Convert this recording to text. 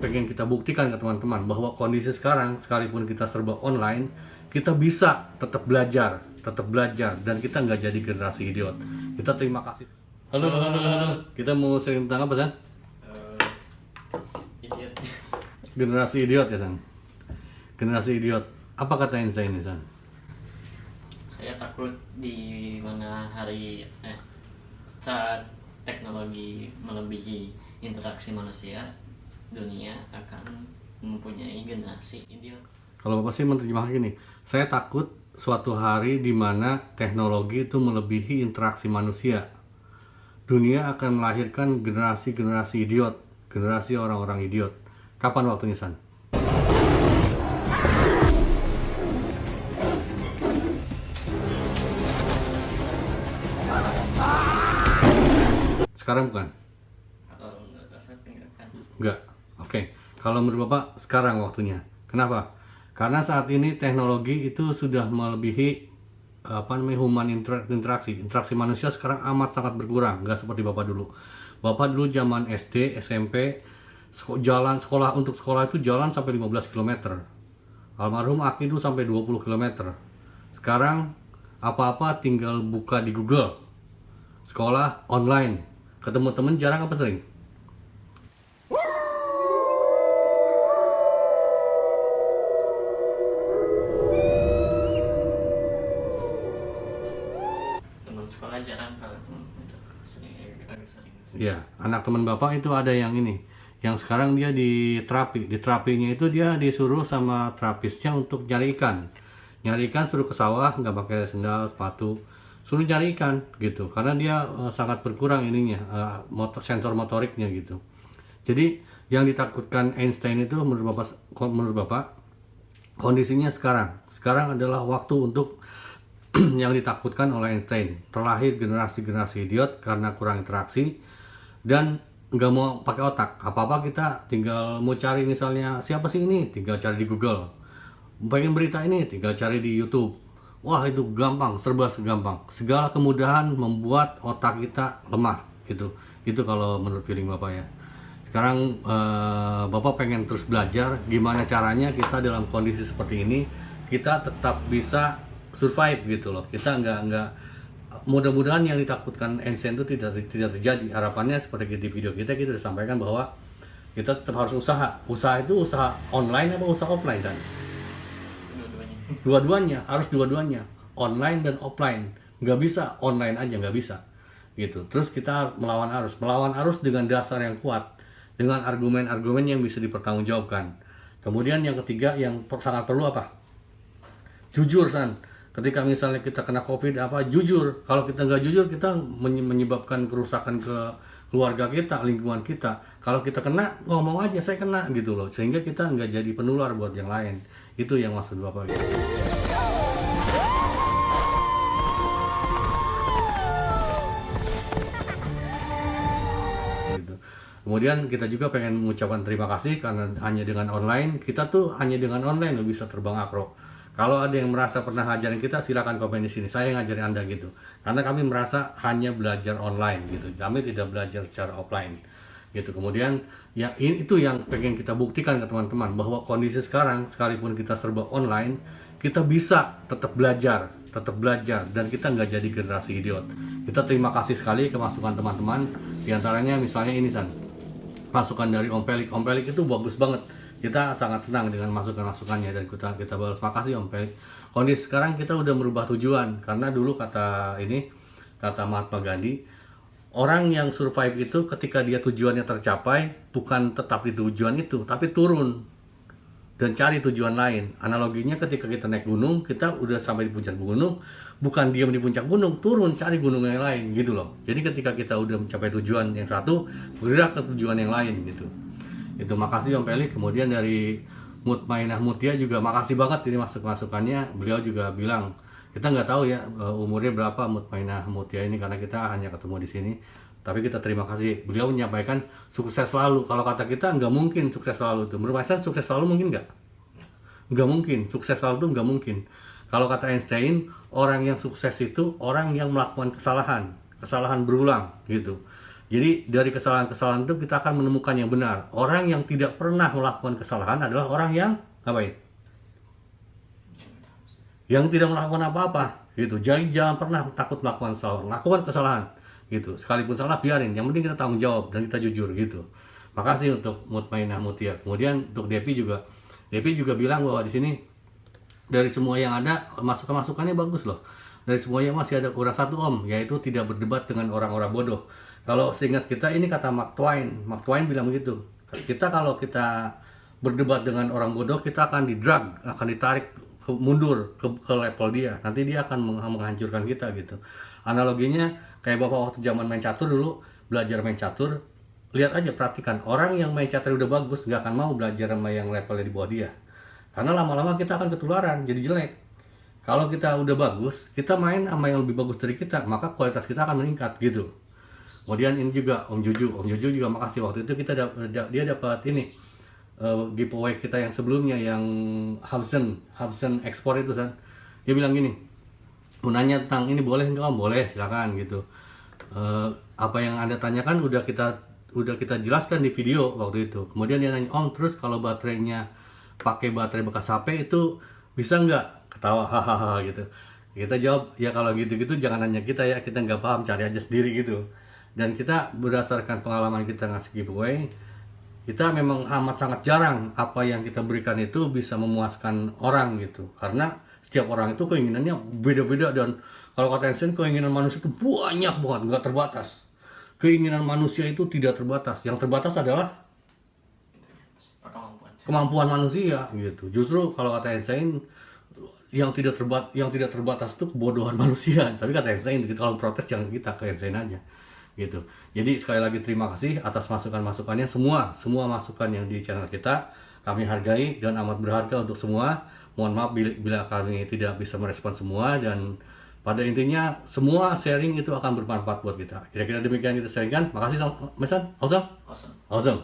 pengen kita buktikan ke teman-teman bahwa kondisi sekarang sekalipun kita serba online, kita bisa tetap belajar, dan kita nggak jadi generasi idiot. Kita terima kasih. Halo. Kita mau sharing tentang apa, San? Idiot. Generasi idiot ya, San? Generasi idiot. Apa kata Einstein ini, San? Saya takut di mana saat teknologi melebihi interaksi manusia, dunia akan mempunyai generasi idiot. Kalau Bapak sih menerjemahkan gini, saya takut suatu hari di mana teknologi itu melebihi interaksi manusia. Dunia akan melahirkan generasi-generasi idiot, generasi orang-orang idiot. Kapan waktunya, San? Sekarang bukan? Kalau menurut saya tinggalkan. Enggak. Oke. Kalau menurut Bapak sekarang waktunya. Kenapa? Karena saat ini teknologi itu sudah melebihi human interaksi. Interaksi manusia sekarang amat sangat berkurang, nggak seperti Bapak dulu. Bapak dulu zaman SD, SMP, sekolah untuk sekolah itu jalan sampai 15 km. Almarhum Aki itu sampai 20 km. Sekarang apa-apa tinggal buka di Google. Sekolah online. Ketemu temen jarang apa sering? Teman sekolah jarang, kalau teman itu agak sering. Ya, anak teman Bapak itu ada yang ini. Yang sekarang dia di terapi. Di terapinya itu dia disuruh sama terapisnya untuk nyari ikan. Nyari ikan suruh ke sawah, nggak pakai sendal, sepatu. Suruh cari ikan gitu. Karena dia sangat berkurang ininya, sensor motoriknya gitu. Jadi yang ditakutkan Einstein itu menurut Bapak kondisinya sekarang adalah waktu untuk yang ditakutkan oleh Einstein, terlahir generasi idiot karena kurang interaksi dan nggak mau pakai otak. Apa-apa kita tinggal mau cari, misalnya siapa sih ini, tinggal cari di Google. Pengen berita ini, tinggal cari di YouTube. Wah, itu gampang, serba segampang. Segala kemudahan membuat otak kita lemah gitu. Itu kalau menurut feeling Bapak ya. Sekarang Bapak pengen terus belajar gimana caranya kita dalam kondisi seperti ini kita tetap bisa survive gitu loh. Kita nggak mudah-mudahan yang ditakutkan Einstein itu tidak terjadi. Harapannya seperti di video kita sudah sampaikan bahwa kita tetap harus usaha. Usaha itu usaha online apa usaha offline, San? Dua-duanya, harus dua-duanya, online dan offline. Nggak bisa online aja, nggak bisa gitu. Terus kita melawan arus dengan dasar yang kuat, dengan argumen-argumen yang bisa dipertanggungjawabkan. Kemudian yang ketiga yang sangat perlu apa? Jujur, San. Ketika misalnya kita kena COVID jujur. Kalau kita nggak jujur, kita menyebabkan kerusakan ke keluarga kita, lingkungan kita. Kalau kita kena, ngomong aja saya kena gitu loh, sehingga kita nggak jadi penular buat yang lain. Itu yang maksud Bapak gitu. Kemudian kita juga pengen mengucapkan terima kasih karena hanya dengan online lo bisa terbang akro. Kalau ada yang merasa pernah ngajarin kita, silakan komen di sini. Saya ngajarin Anda gitu. Karena kami merasa hanya belajar online gitu. Kami tidak belajar secara offline gitu. Kemudian ya itu yang pengen kita buktikan ke teman-teman bahwa kondisi sekarang sekalipun kita serba online, kita bisa tetap belajar, dan kita nggak jadi generasi idiot. Kita terima kasih sekali ke masukan teman-teman. Di antaranya misalnya ini, San. Masukan dari Om Pelik itu bagus banget. Kita sangat senang dengan masukan-masukannya dan kita balas makasih Om Pelik. Kondisi sekarang kita udah merubah tujuan, karena dulu kata Mahatma Gandhi, orang yang survive itu ketika dia tujuannya tercapai bukan tetap di tujuan itu, tapi turun dan cari tujuan lain. Analoginya ketika kita naik gunung, kita udah sampai di puncak gunung, bukan diam di puncak gunung, turun cari gunung yang lain gitu loh. Jadi ketika kita udah mencapai tujuan yang satu, bergerak ke tujuan yang lain gitu. Itu makasih Om Pelik. Kemudian dari Mutmainah Mutia juga makasih banget ini masukannya. Beliau juga bilang, kita nggak tahu ya umurnya berapa Mutmainah Mutia ini karena kita hanya ketemu di sini. Tapi kita terima kasih. Beliau menyampaikan sukses selalu. Kalau kata kita nggak mungkin sukses selalu itu. Menurut saya sukses selalu mungkin nggak? Nggak mungkin. Sukses selalu itu nggak mungkin. Kalau kata Einstein, orang yang sukses itu orang yang melakukan kesalahan berulang gitu. Jadi dari kesalahan-kesalahan itu kita akan menemukan yang benar. Orang yang tidak pernah melakukan kesalahan adalah orang yang ngapain? Yang tidak melakukan apa-apa gitu. Jadi jangan pernah takut melakukan kesalahan, lakukan kesalahan gitu. Sekalipun salah biarin, yang penting kita tanggung jawab dan kita jujur gitu. Makasih untuk Mutmainah Mutia. Kemudian untuk Depi juga bilang bahwa di sini dari semua yang ada masukannya bagus loh. Dari semuanya masih ada kurang satu yaitu tidak berdebat dengan orang-orang bodoh. Kalau seingat kita ini kata Mark Twain bilang begitu. Kalau kita berdebat dengan orang bodoh, kita akan ditarik mundur ke level dia. Nanti dia akan menghancurkan kita gitu. Analoginya kayak bapak waktu zaman main catur dulu, belajar main catur, lihat aja, perhatikan orang yang main catur udah bagus nggak akan mau belajar sama yang levelnya di bawah dia. Karena lama-lama kita akan ketularan jadi jelek. Kalau kita udah bagus, kita main sama yang lebih bagus dari kita, maka kualitas kita akan meningkat gitu. Kemudian ini juga Om Juju juga makasih, waktu itu dia dapat ini giveaway kita yang sebelumnya yang Hubsan ekspor itu kan. Dia bilang gini, mau nanya tentang ini boleh nggak Om? Boleh, silakan gitu. Apa yang Anda tanyakan udah kita jelaskan di video waktu itu. Kemudian dia nanya, Om, terus kalau baterainya pakai baterai bekas HP itu bisa nggak? Ketawa, hahaha gitu. Kita jawab, ya kalau gitu-gitu jangan nanya kita ya, kita nggak paham, cari aja sendiri gitu. Dan kita berdasarkan pengalaman kita ngasih giveaway, kita memang amat sangat jarang apa yang kita berikan itu bisa memuaskan orang gitu. Karena setiap orang itu keinginannya beda-beda, dan kalau kata Einstein, keinginan manusia itu banyak banget, nggak terbatas. Keinginan manusia itu tidak terbatas. Yang terbatas adalah kemampuan manusia gitu. Justru kalau kata Einstein, yang tidak terbatas itu kebodohan manusia. Tapi kata Einstein, kalau protes jangan kita ke Einstein aja gitu. Jadi sekali lagi terima kasih atas masukan-masukannya, semua masukan yang di channel kita kami hargai dan amat berharga untuk semua. Mohon maaf bila kami tidak bisa merespon semua, dan pada intinya semua sharing itu akan bermanfaat buat kita. Kira-kira demikian kita sharingkan. Makasih Mas. Awesome.